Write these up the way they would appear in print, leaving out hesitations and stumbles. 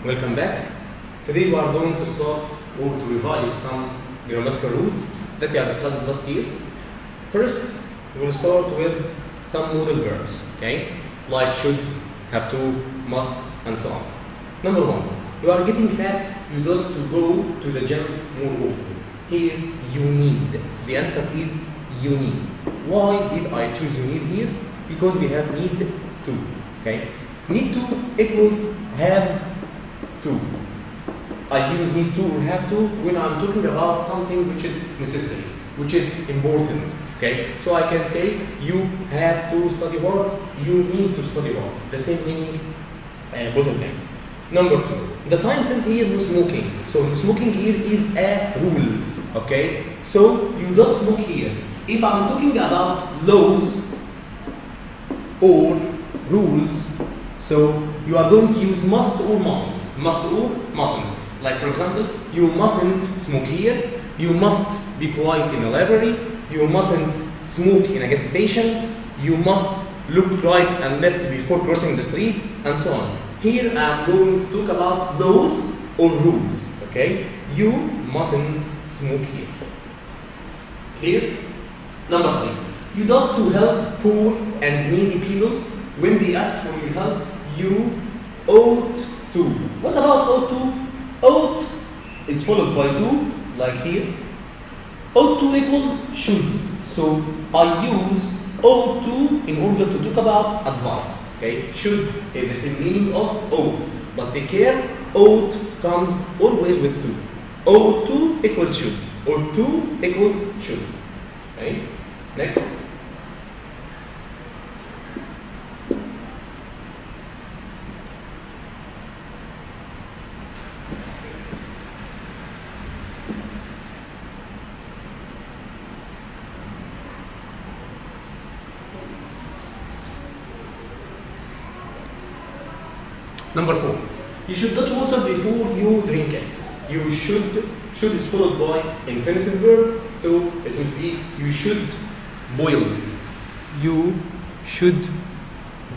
Welcome back. Today we are going to start or to revise some grammatical rules that we have studied last year. First, we will start with some modal verbs, okay? Like should, have to, must, and so on. Number one, you are getting fat, you don't to go to the gym more often. Here, you need. The answer is you need. Why did I choose you need here? Because we have need to, okay? Need to equals have to. I use need to or have to when I'm talking about something which is necessary, which is important. Okay, so I can say you have to study hard, you need to study hard. The same meaning, both of them. Number two, the sign says here no smoking. So no smoking here is a rule. Okay, so you don't smoke here. If I'm talking about laws or rules, so you are going to use must or mustn't. Must or mustn't. Like for example, you mustn't smoke here, you must be quiet in a library, you mustn't smoke in a gas station, you must look right and left before crossing the street, and so on. Here I'm going to talk about laws or rules, okay? You mustn't smoke here. Clear? Number three, you don't to help poor and needy people. When they ask for your help, you ought to. What about ought to? Ought is followed by to, like here. Ought to equals should. So I use ought to in order to talk about advice. Okay? Should is the same meaning of ought. But take care, ought comes always with to. Ought to equals should. Ought to equals should. Okay? Next. Number four, you should not water before you drink it. You should is followed by infinitive verb, so it will be you should boil. You should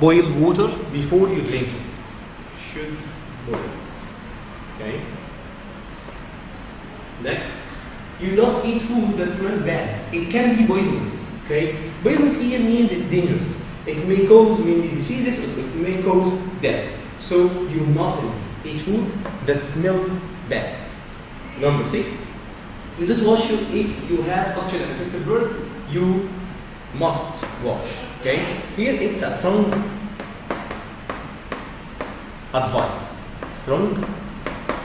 boil water before you drink it. Should boil. Okay. Next, you don't eat food that smells bad. It can be poisonous. Okay. Poisonous here means it's dangerous. It may cause many diseases. It may cause death. So you mustn't eat food that smells bad. Number six, you don't wash if you have touched an infected bird, you must wash. Okay? Here it's a strong advice. Strong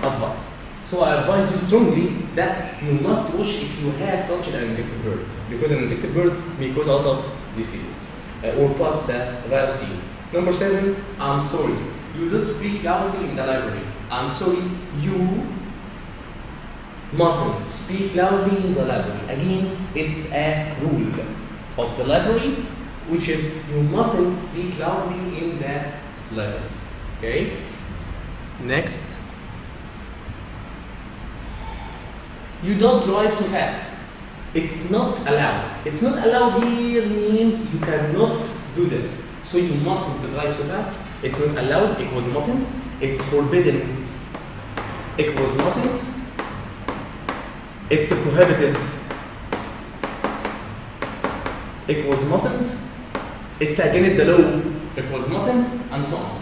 advice. So I advise you strongly that you must wash if you have touched an infected bird, because an infected bird may cause a lot of diseases or pass the virus to you. Number seven, I'm sorry. You don't speak loudly in the library. I'm sorry, you mustn't speak loudly in the library. Again, it's a rule of the library, which is you mustn't speak loudly in the library. Okay? Next. You don't drive so fast. It's not allowed. It's not allowed here means you cannot do this. So you mustn't drive so fast. It's not allowed equals mustn't. It's forbidden equals mustn't. It's prohibited equals mustn't. It's against the law equals mustn't, and so on.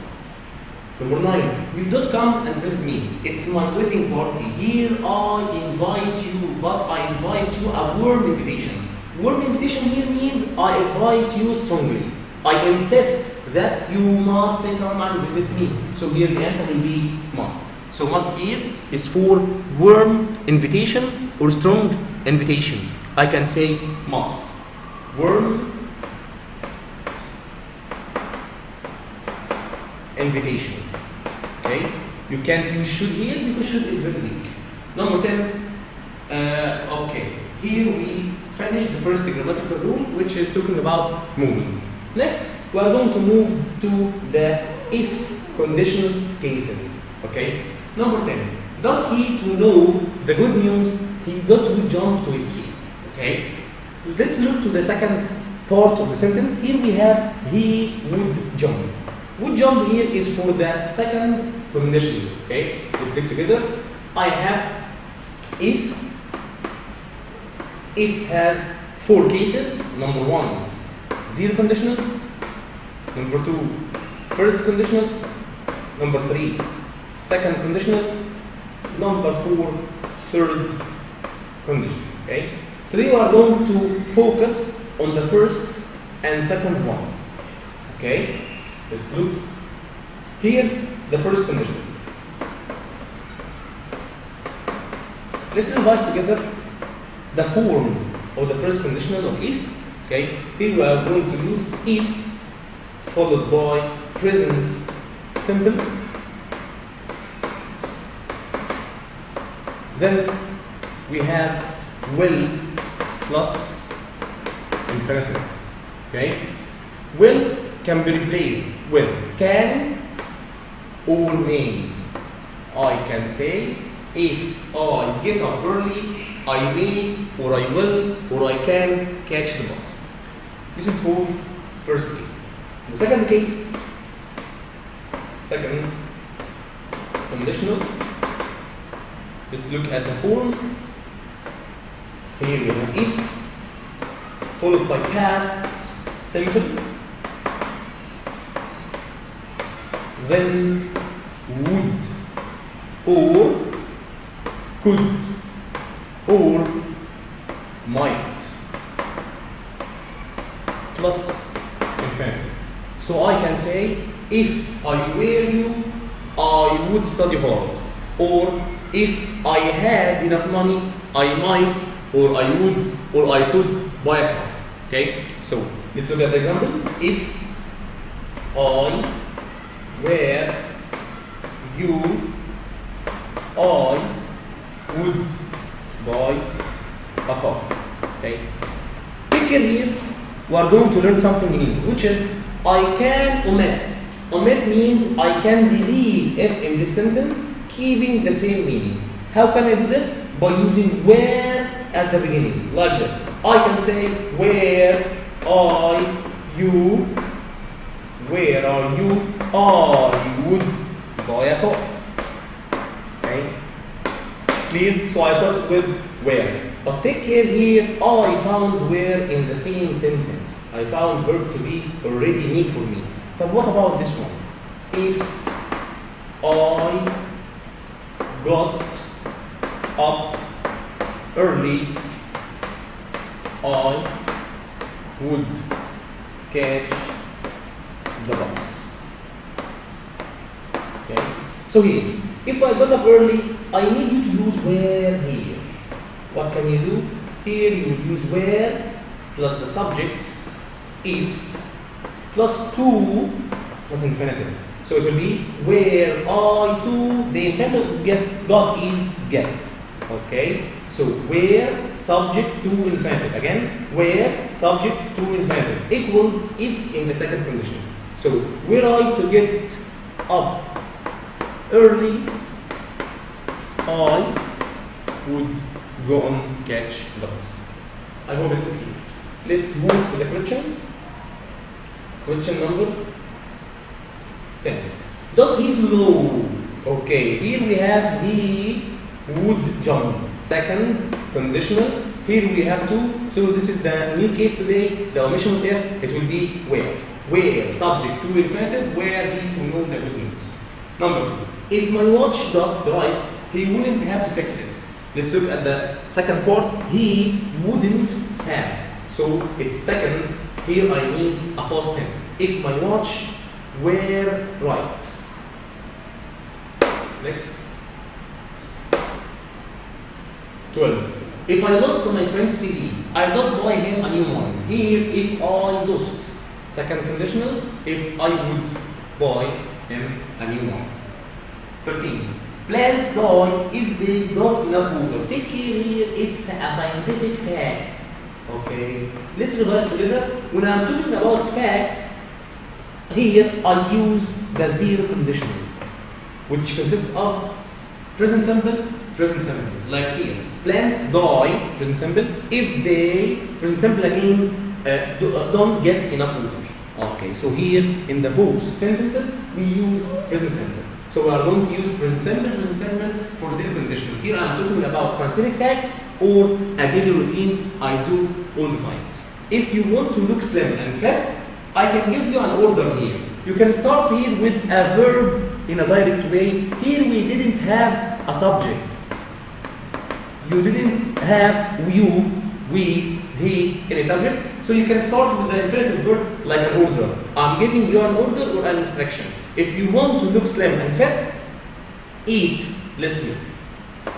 Number nine, you don't come and visit me. It's my wedding party. Here I invite you, but I invite you a warm invitation. Warm invitation here means I invite you strongly. I insist that you must come and visit me. So here the answer will be must. So must here is for warm invitation or strong invitation. I can say must. Warm invitation. Okay? You can't use should here because should is very weak. Number 10. Okay. Here we finished the first grammatical rule, which is talking about movements. Next, we are going to move to the if conditional cases. Okay? Number 10. Don't he to know the good news, he would jump to his feet. Okay? Let's look to the second part of the sentence. Here we have he would jump. Would jump here is for the second condition. Okay, let's look together. I have if has 4 cases. Number 1, 0 conditional. Number 2, first conditional. Number 3, second conditional. Number 4, third conditional. Okay. Today we are going to focus on the first and second one. Okay. Let's look here. The first condition. Let's revise together the form of the first conditional of if. Okay. Here we are going to use if followed by present simple. Then we have will plus infinitive. Okay. Will can be replaced with can or may. I can say if I get up early, I may or I will or I can catch the bus. This is for first case. The second case, second conditional. Let's look at the form. Here we have if followed by past simple, then would or could or might plus infinitive. So I can say if I were you, I would study hard, or if I had enough money, I might or I would or I could buy a car. Okay, so let's look at the example. If I were you, I would buy a car. Okay, take care here. We are going to learn something new, which is I can omit. Omit means I can delete if in this sentence, keeping the same meaning. How can I do this? By using where at the beginning, like this. I can say where are you, I would buy a car. Okay? Clear? So I started with where. But take care here, I found where in the same sentence. I found verb to be already made for me. But what about this one? If I got up early, I would catch the bus. Okay. So here, if I got up early, I need you to use where here. What can you do? Here you will use where plus the subject, if plus to plus infinitive. So it will be where I to, the infinitive get got is get. Okay? So where subject to infinitive. Again, where subject to infinitive equals if in the second condition. So were I to get up early, I would go on catch the bus. I hope it's clear. Let's move to the questions. Question number 10. Dot he to know. Okay, here we have he would jump. Second conditional. Here we have to. So this is the new case today. The omission of if, it will be where. Where subject to infinitive, where he to know the good news. Number 2. If my watch got right, he wouldn't have to fix it. Let's look at the second part. He wouldn't have. So it's second. Here I need a past tense. If my watch were right. Next. 12. If I lost my friend's CD, I don't buy him a new one. Here, if I lost. Second conditional. If I would buy him a new one. 13. Plants die if they don't enough water. Take care here, it's a scientific fact. Okay, let's revise together. When I'm talking about facts, here I use the zero conditional, which consists of present simple, like here. Plants die, present simple, if they, present simple again, don't get enough water. Okay, so here in the both sentences we use present simple. So we are going to use present simple for zero conditional. Here I'm talking about scientific facts or a daily routine I do all the time. If you want to look slim and fit, I can give you an order here. You can start here with a verb in a direct way. Here we didn't have a subject. You didn't have you, we, he in a subject. So you can start with the infinitive verb like an order. I'm giving you an order or an instruction. If you want to look slim and fit, eat less meat.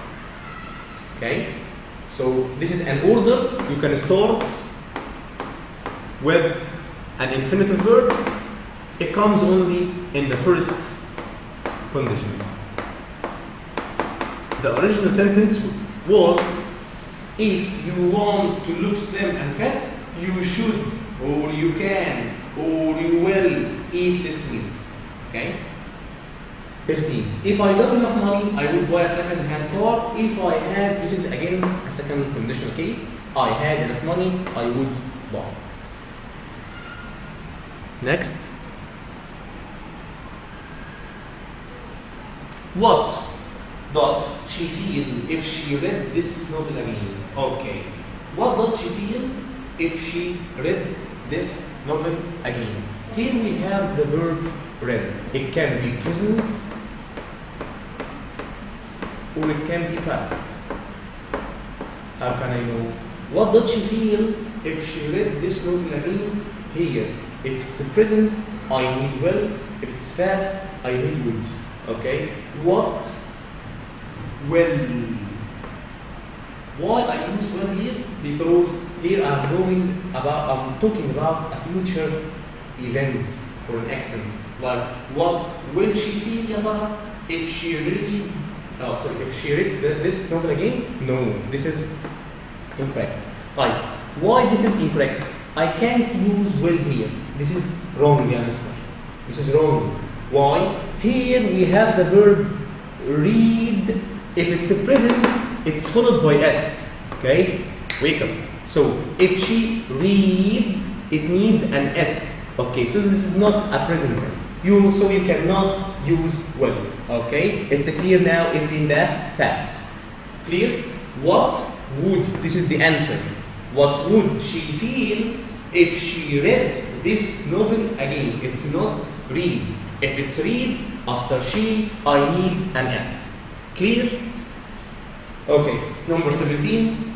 Okay? So this is an order. You can start with an infinitive verb. It comes only in the first condition. The original sentence was, if you want to look slim and fat, you should, or you can, or you will eat less meat. Okay? 15. If I got enough money, I would buy a second-hand car. If I had, this is again a second conditional case, I had enough money, I would buy. Next. What does she feel if she read this novel again? Okay. What does she feel if she read this novel again? Here we have the verb read. It can be present or it can be past. How can I know? What does she feel if she read this novel again? Here, if it's present, I need will. If it's past, I need would. Okay? What will? Why I use will here? Because here I'm talking about a future event or an accident. Like, what will she feel, ya tara, if she read? If she read this novel again? No, this is incorrect. Right. Why this is incorrect? I can't use will here. This is wrong, ya mister. This is wrong. Why? Here we have the verb read. If it's a present, it's followed by S. Okay? Wake up. So if she reads, it needs an S. Okay, so this is not a present tense. So you cannot use will. Okay? It's clear now, it's in the past. Clear? What would, this is the answer. What would she feel if she read this novel again? It's not read. If it's read, after she, I need an S. Clear? Okay, number 17.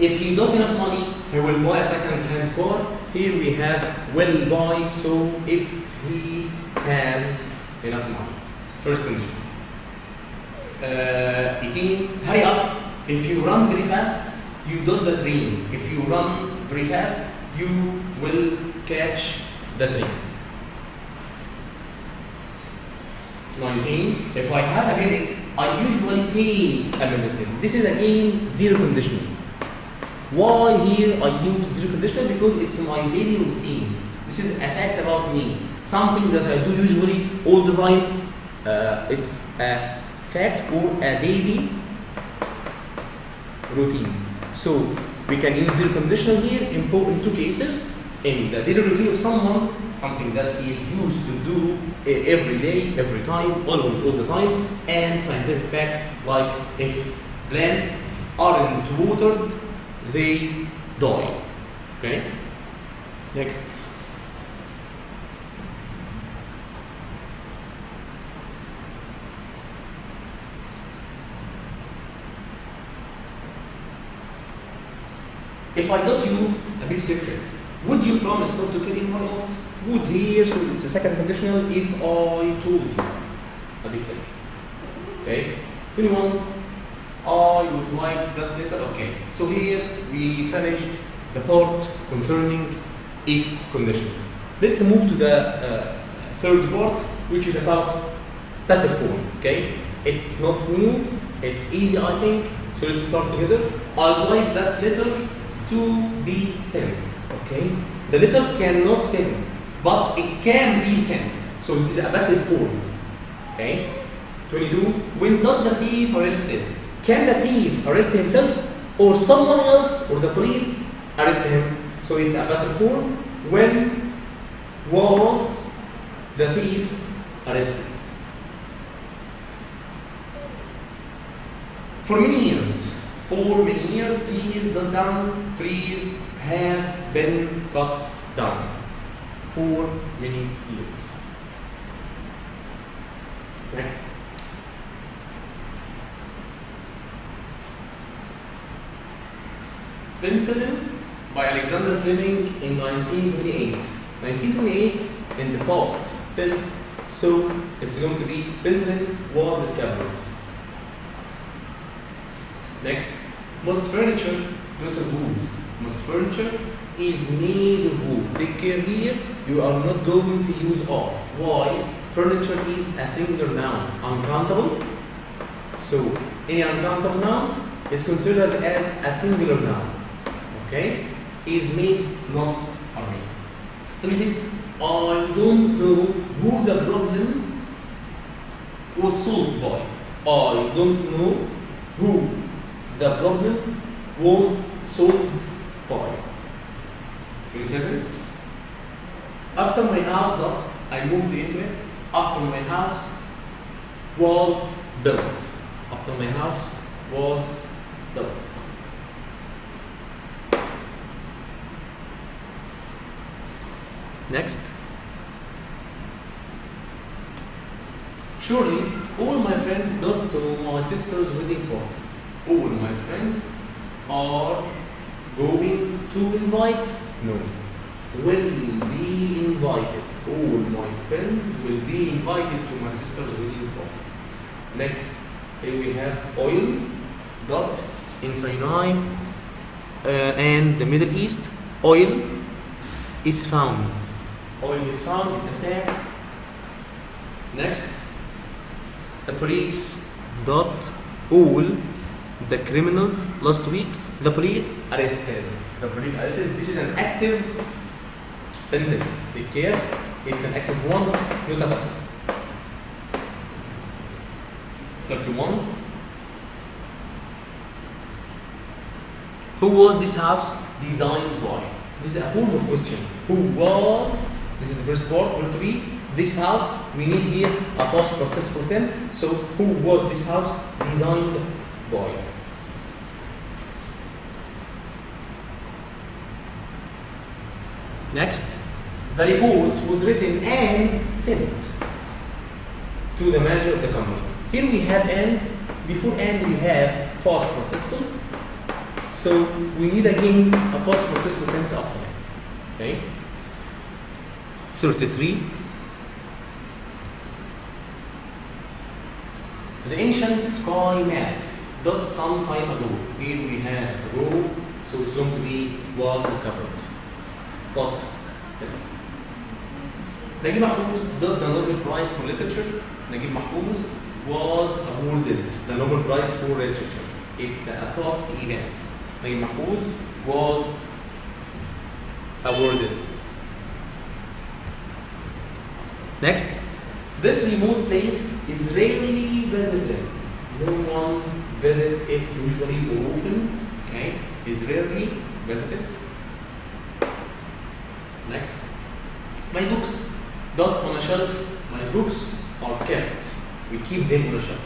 If he got enough money, he will buy a second-hand car. Here we have will buy, so if he has enough money. First condition. 18. Hurry up. If you run very fast, you dot the train. If you run very fast, you will catch the train. 19. If I have a headache, I usually take a medicine. This is again zero conditional. Why here I use zero conditional? Because it's my daily routine. This is a fact about me. Something that I do usually all the time. It's a fact or a daily routine. So we can use zero conditional here in two cases. In the daily routine of someone, something that he is used to do every day, every time, always, all the time, and scientific fact, like if plants aren't watered, they die. Okay? Next. If I got you a big secret, would you promise not to tell anyone else? Would here, so it's a second conditional, if I told you a big secret. Okay? 21, I would like that letter. Okay. So here we finished the part concerning if conditions. Let's move to the third part, which is about passive form. Okay? It's not new, it's easy, I think. So let's start together. I'd like that letter to be sent. Okay? The letter cannot send, but it can be sent. So it is a passive form. Okay? 22. When not the thief arrested, can the thief arrest himself or someone else or the police arrest him? So it's a passive form when was the thief arrested? For many years, trees have been cut down. For many years. Next. Penicillin by Alexander Fleming in 1928. 1928 in the past tense, so it's going to be penicillin was discovered. Next, most furniture due to wood. Most furniture is made of wood. Take care here, you are not going to use are. Why? Furniture is a singular noun, uncountable. So any uncountable noun is considered as a singular noun. Okay? Is made, not are made. 26. I don't know who the problem was solved by. I don't know who the problem was solved by. 27. After my house that I moved into it. After my house was built. After my house was built. Next. Surely all my friends got to my sister's wedding party. All my friends are going to invite? No. Will be invited. All my friends will be invited to my sister's wedding party. Next, here we have oil got in Sinai and the Middle East. Oil is found. Oil is found, it's a fact. Next, the police got all the criminals last week. The police arrested. The police arrested. This is an active sentence. Take care. It's an active one, not a passive. 31. Who was this house designed by? This is a form of question. Who was? This is the first part. Going to be this house. We need here a past participle tense. So who was this house designed by? Next, the report was written and sent to the manager of the company. Here we have and. Before and we have past participle. So we need again a past participle tense after that. Okay. 33. The ancient sky map dot some time ago. Here we have ago, so it's going to be was discovered. Past tense. Naguib Mahfouz got the Nobel Prize for Literature. Naguib Mahfouz was awarded the Nobel Prize for Literature. It's a past event. Naguib Mahfouz was awarded. Next, this remote place is rarely visited. No one visits it usually or often. Okay, is rarely visited. Next, my books dot on a shelf. My books are kept. We keep them on a shelf.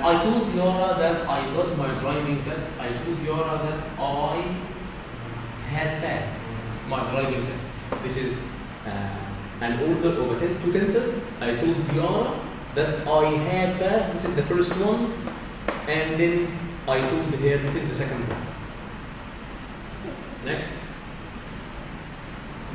I told Yara that I got my driving test. I told Yara that I had passed my driving test. This is an order of two tenses. I told Yara that I had passed. This is the first one, and then I told her this is the second one. Next,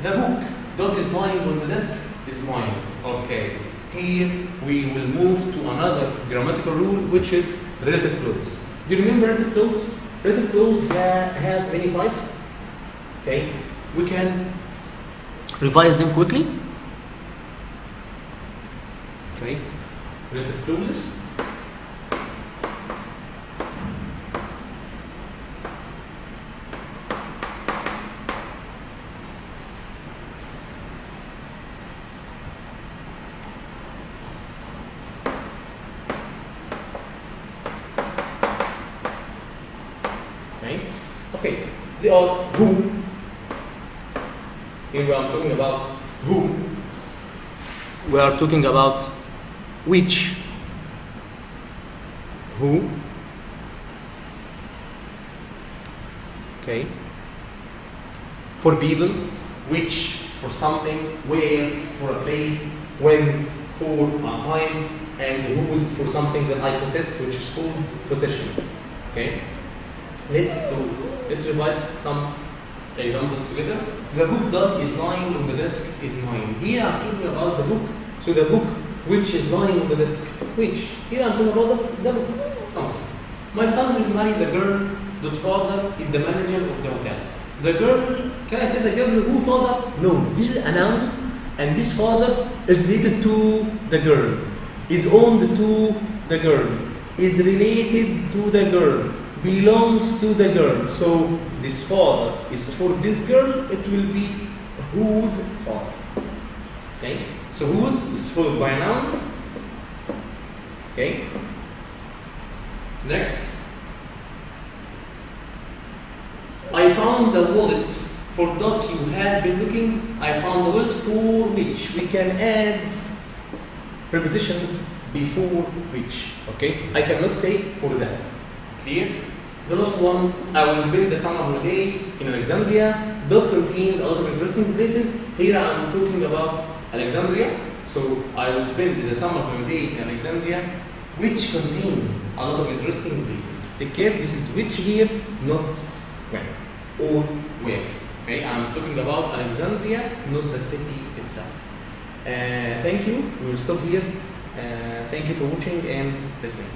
the book that is lying on the desk is mine. Okay. Here we will move to another grammatical rule, which is relative clause. Do you remember relative clause? Relative clause have many types. Okay, we can revise them quickly. Okay, relative clauses. Okay, they are who Here we are talking about who. We are talking about which. Who. Okay. For people, which, for something, where, for a place, when, for a time, and whose for something that I possess, which is called possession. Okay. Let's revise some examples together. The book that is lying on the desk is mine. Here I'm talking about the book. So the book which is lying on the desk. Which? Here I'm talking about the book. Something. My son will marry the girl that father is the manager of the hotel. The girl, can I say the girl who father? No. This is a noun, and this father is related to the girl, is owned to the girl, is related to the girl, belongs to the girl. So this father is for this girl, it will be whose father. Okay? So whose is followed by a noun. Okay? Next. I found the wallet for that you had been looking. I found the wallet for which. We can add prepositions before which. Okay? I cannot say for that. Clear? The last one, I will spend the summer holiday in Alexandria. That contains a lot of interesting places. Here I am talking about Alexandria. So I will spend the summer holiday in Alexandria, which contains a lot of interesting places. Take care, this is which here, not when or where. Okay, I'm talking about Alexandria, not the city itself. Thank you. We will stop here. Thank you for watching and listening.